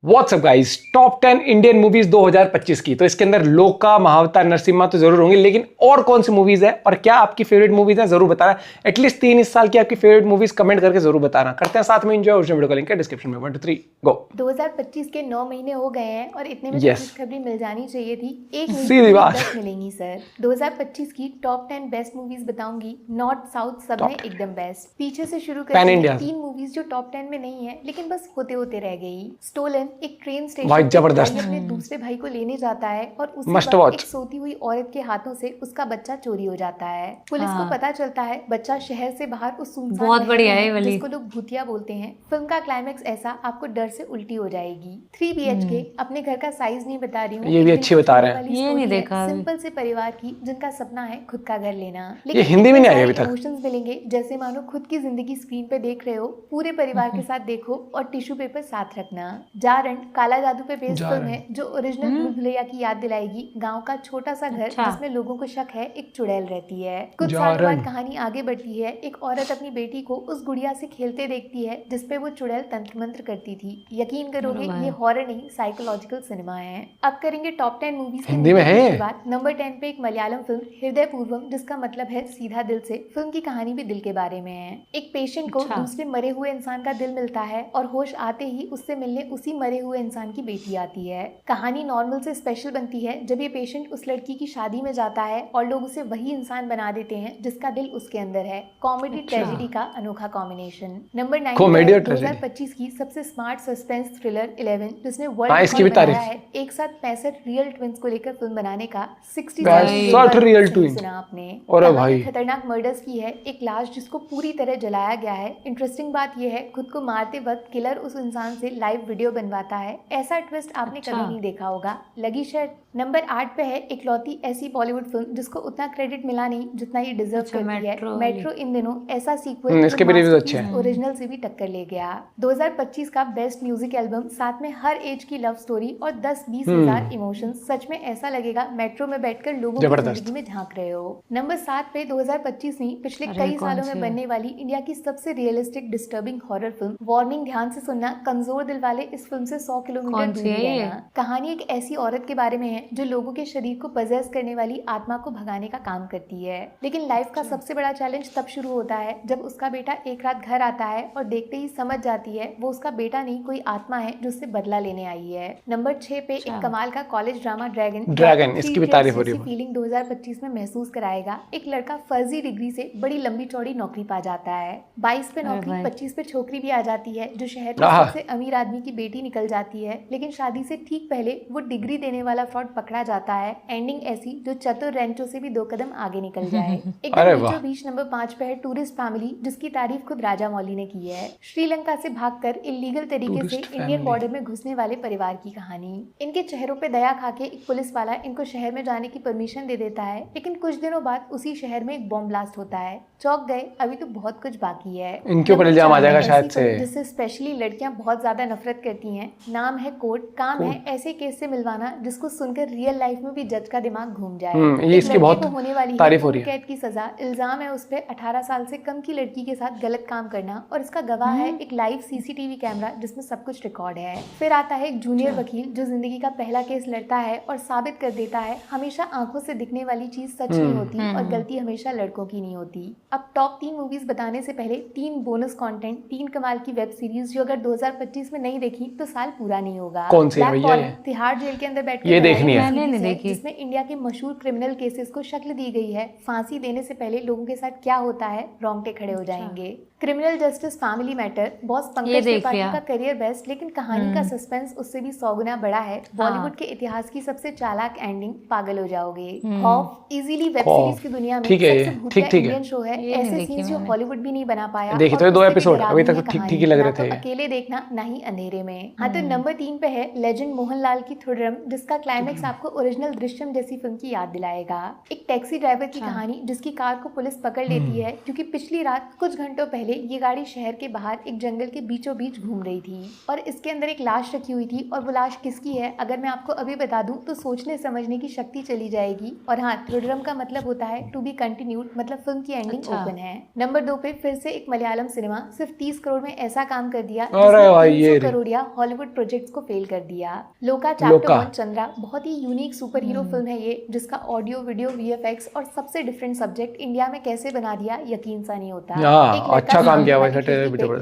WhatsApp guys, top 10 Indian movies 2025 की। तो इसके अंदर लोका, महावतार, नरसिम्हा तो जरूर होंगे, लेकिन और कौन सी मूवीज है और क्या आपकी फेवरेट मूवीज है जरूर बताना। एटलीस्ट 3 इस साल की आपकी फेवरेट मूवीज कमेंट करके जरूर बताना। करते हैं साथ में एंजॉय। उस वीडियो का लिंक है डिस्क्रिप्शन में। 1 2 3 गो। 2025 के 9 महीने हो गए हैं और इतने में Yes. खुशखबरी मिल जानी चाहिए थी। एक सीधी बात। 10 मिलेंगी सर। 2025 की टॉप 10 बेस्ट मूवीज बताऊंगी। नॉर्थ साउथ सब में एकदम बेस्ट। पीछे से शुरू करते हैं। 3 मूवीज जो टॉप 10 में नहीं है लेकिन बस होते होते रह गई। स्टोलन, एक ट्रेन स्टेशन भाई जबरदस्त। भाई अपने दूसरे भाई को लेने जाता है और उसी Must वक्त watch. एक सोती हुई औरत के हाथों से उसका बच्चा चोरी हो जाता है। पुलिस को पता चलता है बच्चा शहर से बाहर उस सुनसान बहुत महल बढ़िया में है वाली। जिसको लोग भूतिया बोलते हैं। फिल्म का क्लाइमैक्स ऐसा आपको डर से उल्टी हो जाएगी। 3 BHK, अपने घर का साइज नहीं बता रही हूँ, ये भी अच्छी बता रहे हैं। ये नहीं देखा अभी। सिंपल से परिवार की जिनका सपना है खुद का घर लेना। ये हिंदी में नहीं आई अभी तक। इमोशंस मिलेंगे जैसे मानो खुद की जिंदगी स्क्रीन पे देख रहे हो। पूरे परिवार के साथ देखो और टिश्यू पेपर साथ रखना। जारन काला जादू पे बेस्ड फिल्म है जो ओरिजिनल भूल भुलैया की याद दिलाएगी। गांव का छोटा सा घर जिसमें लोगों को शक है एक चुड़ैल रहती है। कुछ साल बाद कहानी आगे बढ़ती है। एक औरत अपनी बेटी को उस गुड़िया से खेलते देखती है जिसपे वो चुड़ैल तंत्र मंत्र करती थी। यकीन करोगे ये हॉरर नहीं साइकोलॉजिकल सिनेमा है। अब करेंगे टॉप 10 मूवीज हिंदी में है। बात। नंबर 10 पे एक मलयालम फिल्म हृदय पूर्वम, जिसका मतलब है सीधा दिल से। फिल्म की कहानी भी दिल के बारे में है। एक पेशेंट को दूसरे मरे हुए इंसान का दिल मिलता है और होश आते ही उससे मिलने उसी मरे हुए इंसान की बेटी आती है। कहानी नॉर्मल से स्पेशल बनती है जब ये पेशेंट उस लड़की की शादी में जाता है और लोग उसे वही इंसान बना देते हैं जिसका दिल उसके अंदर है। कॉमेडी ट्रेजेडी का अनोखा कॉम्बिनेशन। नंबर 9 2025 की सबसे स्मार्ट सस्पेंस थ्रिलर 11, जिसने वर्ल्ड इसकी भी तारीफ है। एक साथ 65 रियल ट्विंस को लेकर फिल्म बनाने का 65 रियल ट्विन सुना आपने। और भाई खतरनाक मर्डर्स की है। एक लाश जिसको पूरी तरह जलाया गया है। इंटरेस्टिंग बात यह है खुद को मारते वक्त किलर उस इंसान से लाइव वीडियो बनवाता है। ऐसा ट्विस्ट आपने कभी नहीं देखा होगा। लगी शर्ट। नंबर 8 पे है इकलौती ऐसी बॉलीवुड फिल्म जिसको उतना क्रेडिट मिला नहीं जितना ये डिजर्व करती है। मेट्रो इन दिनों ऐसा सीक्वल इसके भी रिव्यूज अच्छे हैं। ओरिजिनल से भी टक्कर ले गया। 2025 का बेस्ट म्यूजिक एल्बम, साथ में हर एज की लव स्टोरी और 10-20 हजार इमोशंस। सच में ऐसा लगेगा मेट्रो में बैठकर लोगों की जिंदगी में झांक रहे हो। नंबर 7 पे 2025 में पिछले कई सालों में बनने वाली इंडिया की सबसे realistic disturbing horror film warning, ध्यान से सुनना, कमजोर दिल वाले इस फिल्म से 100 किलोमीटर दूरी रहना। कहानी एक ऐसी औरत के बारे में है जो लोगों के शरीर को पजेस करने वाली आत्मा को भगाने का काम करती है। लेकिन लाइफ का सबसे बड़ा चैलेंज तब शुरू होता है जब उसका बेटा एक रात घर आता है और देखते ही समझ जाती है वो उसका बेटा नहीं कोई आत्मा है जो उससे बदला लेने आई है। नंबर 6 पे एक कमाल का कॉलेज ड्रामा ड्रैगन, इसकी भी तारीफ हो रही है। फीलिंग 2025 में महसूस कराएगा। एक लड़का फर्जी डिग्री से बड़ी लंबी चौड़ी नौकरी पा जाता है। 22 पे नौकरी, 25 पे छोकरी भी आ जाती है जो शहर के सबसे अमीर आदमी की बेटी निकल जाती है। लेकिन शादी से ठीक पहले वो डिग्री देने वाला फ्रॉड पकड़ा जाता है। एंडिंग ऐसी जो चतुर रेंचो से भी 2 कदम आगे निकल जाए। एकदम बीच नंबर 5 पे है टूरिस्ट फैमिली, जिसकी तारीफ खुद राजा मौली ने की है। श्रीलंका से भागकर इलीगल तरीके से इंडियन बॉर्डर में घुसने वाले परिवार की कहानी। इनके चेहरों पे दया खाके एक पुलिस वाला इनको शहर में जाने की परमिशन दे देता है। लेकिन कुछ दिनों बाद उसी शहर में एक बॉम्ब ब्लास्ट होता है। चौंक गए, अभी तो बहुत कुछ बाकी है। इनके ऊपर इल्जाम आ जाएगा शायद से, जिससे स्पेशली लड़कियां बहुत ज्यादा नफरत करती हैं। नाम है कोर्ट। काम है ऐसे केस से मिलवाना जिसको सुनकर रियल लाइफ में भी जज का दिमाग घूम जाए। ये इसकी बहुत होने वाली तारीफ हो रही है। कैद की सजा। इल्जाम है उस पे 18 साल से कम की लड़की के साथ गलत काम करना और इसका गवाह है एक लाइव CCTV कैमरा जिसमें सब कुछ रिकॉर्ड है। फिर आता है एक जूनियर वकील जो जिंदगी का पहला केस लड़ता है और साबित कर देता है हमेशा आंखों से दिखने वाली चीज सच नहीं होती और गलती हमेशा लड़कों की नहीं होती। अब टॉप 3 मूवीज बताने से पहले 3 बोनस कंटेंट, 3 कमाल की वेब सीरीज जो अगर 2025 में नहीं देखी तो साल पूरा नहीं होगा। कौन सी है भैया? तिहाड़ जेल के अंदर बैठ ये देखनी है। मैंने नहीं देखी। जिसमें इंडिया के मशहूर क्रिमिनल केसेस को शक्ल दी गई है। फांसी देने से पहले लोगों के साथ क्या होता है, रोंगटे खड़े हो जाएंगे। Criminal justice family matter, boss Pankaj Tripathi का करियर बेस्ट, लेकिन कहानी का सस्पेंस उससे भी 100 गुना बड़ा है। बॉलीवुड के इतिहास की सबसे चालाक एंडिंग, पागल हो जाओगे। खौफ इजीली वेब सीरीज की दुनिया में सबसे भूतिया इंडियन शो है। ऐसे सीन्स जो हॉलीवुड भी नहीं बना पाया। देखिए तो 2 एपिसोड अभी तक तो ठीक ही लग रहे थे। अकेले देखना ना ही अंधेरे में। हाँ, तो नंबर 3 पे है लेजेंड मोहनलाल की थुडरम, जिसका क्लाइमेक्स आपको ओरिजिनल दृश्यम जैसी फिल्म की याद दिलाएगा। एक टैक्सी ड्राइवर की कहानी जिसकी कार को पुलिस पकड़ लेती है क्योंकि पिछली रात कुछ घंटों पहले पहले ये गाड़ी शहर के बाहर एक जंगल के बीचों बीच घूम रही थी और इसके अंदर एक लाश रखी हुई थी। और वो लाश किसकी है अगर मैं आपको अभी बता दूं तो सोचने समझने की शक्ति चली जाएगी। और हाँ, त्रिडरम का मतलब होता है टू बी कंटिन्यूड, मतलब फिल्म की एंडिंग ओपन है। नंबर 2 पे फिर से एक मलयालम सिनेमा सिर्फ 30 करोड़ में ऐसा काम कर दिया जिसने 300 करोड़िया हॉलीवुड प्रोजेक्ट्स को फेल कर दिया। लोका चैप्टर 1 चंद्रा बहुत ही यूनिक सुपर हीरो फिल्म है ये, जिसका ऑडियो वीडियो वीएफएक्स और सबसे डिफरेंट सब्जेक्ट इंडिया में कैसे बना दिया यकीन सा नहीं होता। एक अच्छा काम किया हुआ है,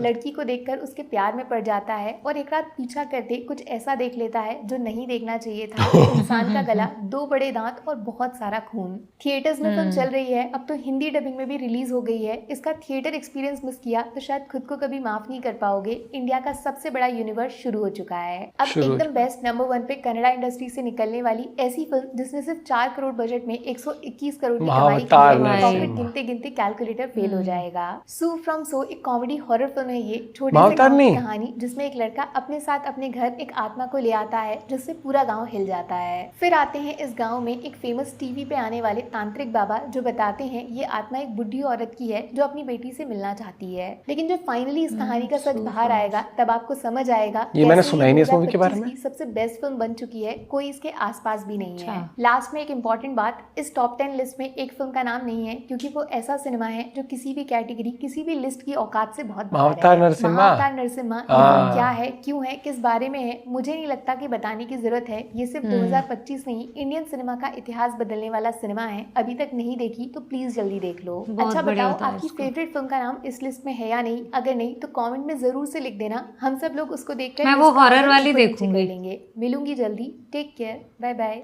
लड़की को देखकर उसके प्यार में पड़ जाता है और एक रात पीछा करते कुछ ऐसा देख लेता है जो नहीं देखना चाहिए था। इंसान का गला, 2 बड़े दांत और बहुत सारा खून। थिएटर्स में फिल्म चल रही है, अब तो हिंदी डबिंग में भी रिलीज हो गई है। इसका थिएटर एक्सपीरियंस मिस किया तो शायद खुद को कभी माफ नहीं कर पाओगे। इंडिया का सबसे बड़ा यूनिवर्स शुरू हो चुका है। अब एकदम बेस्ट नंबर 1 पे कन्नड़ा इंडस्ट्री से निकलने वाली ऐसी फिल्म जिसने सिर्फ 4 करोड़ बजट में 121 करोड़ की कमाई की है। प्रॉफिट गिनते गिनते कैलकुलेटर फेल हो जाएगा। सू फ्रॉम सो एक कॉमेडी हॉरर फिल्म है ये, छोटी सी कहानी जिसमें एक लड़का अपने साथ अपने घर एक आत्मा को ले आता है जिससे पूरा गांव हिल जाता है। फिर आते हैं इस गांव में एक फेमस टीवी पे आने वाले तांत्रिक बाबा जो बताते हैं ये आत्मा एक बुढ़ी औरत की है जो अपनी बेटी से मिलना चाहती है। लेकिन जब फाइनली इस कहानी का सच बाहर आएगा तब आपको समझ आएगा ये मैंने सुना ही नहीं इस मूवी के बारे में। सबसे बेस्ट फिल्म बन चुकी है, कोई इसके आसपास भी नहीं है। लास्ट में एक इंपॉर्टेंट बात, इस टॉप 10 लिस्ट में एक फिल्म का नाम नहीं है क्योंकि वो ऐसा सिनेमा है जो किसी भी कैटेगरी किसी भी लिस्ट की औकात से बहुत बाहर है। महाअवतार नरसिम्हा क्या है, क्यों है, किस बारे में है, मुझे नहीं लगता कि बताने की जरूरत है। ये सिर्फ 2025 नहीं, इंडियन सिनेमा का इतिहास बदलने वाला सिनेमा है। अभी तक नहीं देखी तो प्लीज जल्दी देख लो। अच्छा बताओ आपकी फेवरेट फिल्म का नाम इस लिस्ट में है या नहीं? अगर नहीं तो कमेंट में जरूर से लिख देना, हम सब लोग उसको देखकर मैं वो हॉरर वाली देखूंगी। मिलूंगी जल्दी, take care, bye bye.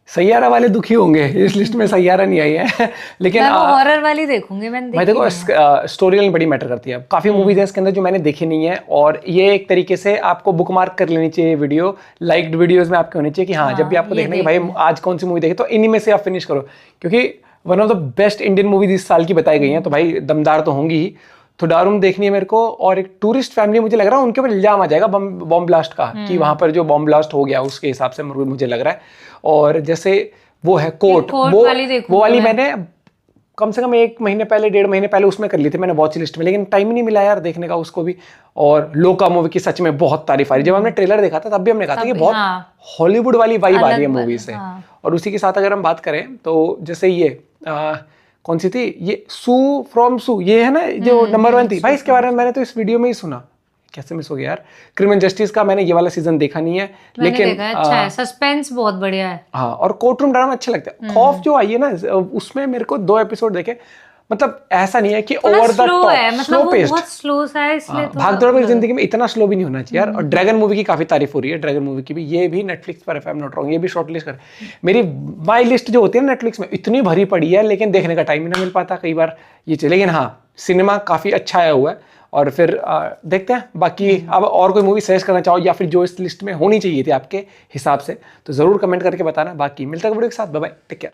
Saiyaara वाले दुखी होंगे इस लिस्ट में सैयारा नहीं आई है लेकिन मैं वो हॉरर वाली देखूंगी। मैं देखो स्टोरी लाइन बड़ी मैटर करती है। काफी मूवीज है इसके अंदर जो मैंने देखी नहीं है और ये एक तरीके से आपको बुकमार्क कर लेनी चाहिए वीडियो, लाइक्ड वीडियोस में आपके होनी चाहिए कि हाँ जब भी आपको देखना है कि भाई आज कौन सी मूवी देखी तो इन्हीं में से आप फिनिश करो, क्योंकि one of the best Indian movies इस साल की बताई गई हैं तो भाई दमदार तो होंगी ही। तो दारुम देखनी है मेरे को। और एक टूरिस्ट फैमिली मुझे लग रहा है उनके ऊपर इल्जाम आ जाएगा बॉम्ब ब्लास्ट का कि वहां पर जो बॉम्ब ब्लास्ट हो गया उसके हिसाब से मुझे लग रहा है। और जैसे वो है कोर्ट वो वाली मैंने कम से कम 1 महीने पहले 1.5 महीने पहले उसमें कर ली थी मैंने वॉच लिस्ट में, लेकिन टाइम ही नहीं मिला यार देखने का उसको भी। और लोका मूवी की सच में बहुत तारीफ आ रही, जब हमने ट्रेलर देखा था तब भी हमने कहा था कि बहुत हॉलीवुड वाली वाइब आ रही है मूवी से। और उसी के साथ अगर हम बात करें तो जैसे ये कौन सी थी, ये सू फ्रॉम सू, ये है ना जो नंबर 1 थी भाई, इसके बारे में मैंने तो इस वीडियो में ही सुना, कैसे मिस हो गया यार। क्रिमिनल जस्टिस का मैंने ये वाला सीजन देखा नहीं है लेकिन अच्छा है, सस्पेंस बहुत बढ़िया है। हाँ, और कोर्ट रूम ड्रामा अच्छे लगते हैं। खौफ जो आई है ना उसमें मेरे को 2 एपिसोड देखे, मतलब ऐसा नहीं है कि over the top slow paced, बहुत स्लो सा है इसलिए भाग दौड़ की जिंदगी में इतना स्लो भी नहीं होना चाहिए यार। और ड्रैगन मूवी की काफी तारीफ हो रही है, ड्रैगन मूवी की भी, ये भी नेटफ्लिक्स पर है, आई एम नॉट रॉन्ग, ये भी शॉर्ट लिस्ट कर। मेरी माई लिस्ट जो होती है ना नेटफ्लिक्स में इतनी भरी पड़ी है लेकिन देखने का टाइम ही ना मिल पाता कई बार ये चले। लेकिन हाँ सिनेमा काफी अच्छा आया हुआ है और फिर देखते हैं बाकी। अब और कोई मूवी सजेस्ट करना चाहो या फिर जो इस लिस्ट में होनी चाहिए थी आपके हिसाब से तो जरूर कमेंट करके बताना। बाकी मिलता है वीडियो के साथ, बाय बाय, टेक केयर।